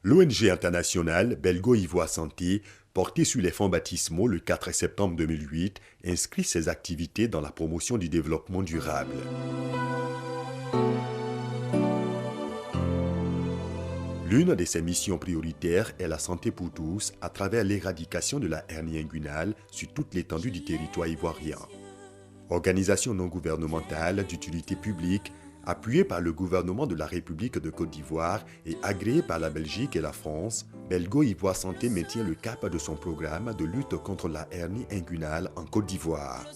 L'ONG internationale Belgo-Ivoire Santé, portée sur les fonds baptismaux le 4 septembre 2008, inscrit ses activités dans la promotion du développement durable. L'une de ses missions prioritaires est la santé pour tous à travers l'éradication de la hernie inguinale sur toute l'étendue du territoire ivoirien. Organisation non gouvernementale d'utilité publique, appuyée par le gouvernement de la République de Côte d'Ivoire et agréée par la Belgique et la France, Belgo-Ivoire Santé maintient le cap de son programme de lutte contre la hernie inguinale en Côte d'Ivoire.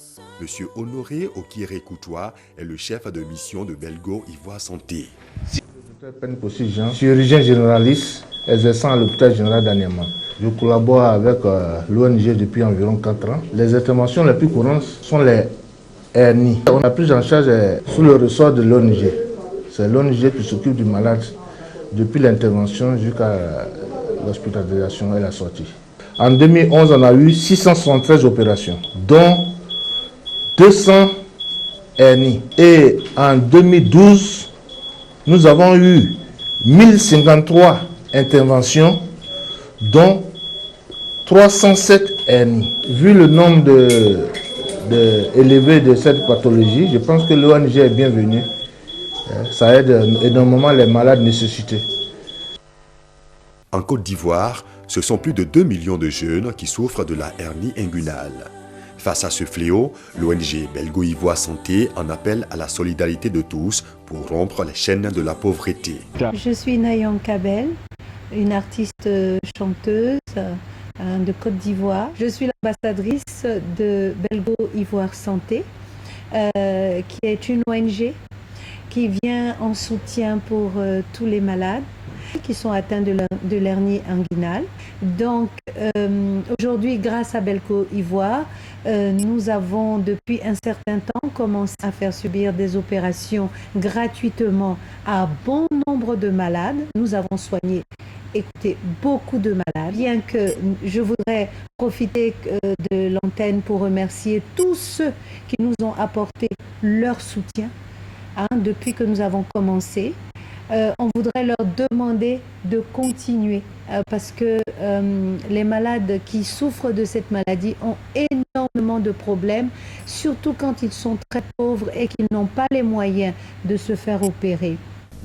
Monsieur Honoré Okiré-Koutoua est le chef de mission de Belgo-Ivoire Santé. Chirurgien généraliste exerçant à l'hôpital général d'Aniama. Je collabore avec l'ONG depuis environ 4 ans. Les interventions les plus courantes sont les hernies. On a pris en charge sous le ressort de l'ONG. C'est l'ONG qui s'occupe du malade depuis l'intervention jusqu'à l'hospitalisation et la sortie. En 2011, on a eu 673 opérations, dont 200 hernies. Et en 2012, nous avons eu 1053 interventions, dont 307 hernies. Vu le nombre élevé de cette pathologie, je pense que l'ONG est bienvenue. Ça aide énormément les malades nécessités. En Côte d'Ivoire, ce sont plus de 2 millions de jeunes qui souffrent de la hernie inguinale. Face à ce fléau, l'ONG Belgo-Ivoire Santé en appelle à la solidarité de tous pour rompre les chaînes de la pauvreté. Je suis Nayan Kabel, une artiste chanteuse de Côte d'Ivoire. Je suis l'ambassadrice de Belgo-Ivoire Santé, qui est une ONG qui vient en soutien pour tous les malades qui sont atteints de l'hernie inguinale. Donc aujourd'hui, grâce à Belgo-Ivoire, nous avons depuis un certain temps commencé à faire subir des opérations gratuitement à bon nombre de malades. Nous avons soigné, écoutez, beaucoup de malades. Bien que je voudrais profiter de l'antenne pour remercier tous ceux qui nous ont apporté leur soutien depuis que nous avons commencé. On voudrait leur demander de continuer parce que les malades qui souffrent de cette maladie ont énormément de problèmes, surtout quand ils sont très pauvres et qu'ils n'ont pas les moyens de se faire opérer.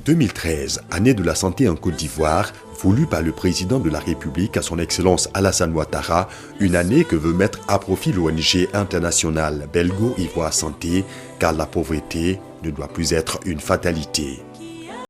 2013, année de la santé en Côte d'Ivoire, voulue par le président de la République à son Excellence Alassane Ouattara, une année que veut mettre à profit l'ONG internationale Belgo-Ivoire Santé, car la pauvreté ne doit plus être une fatalité.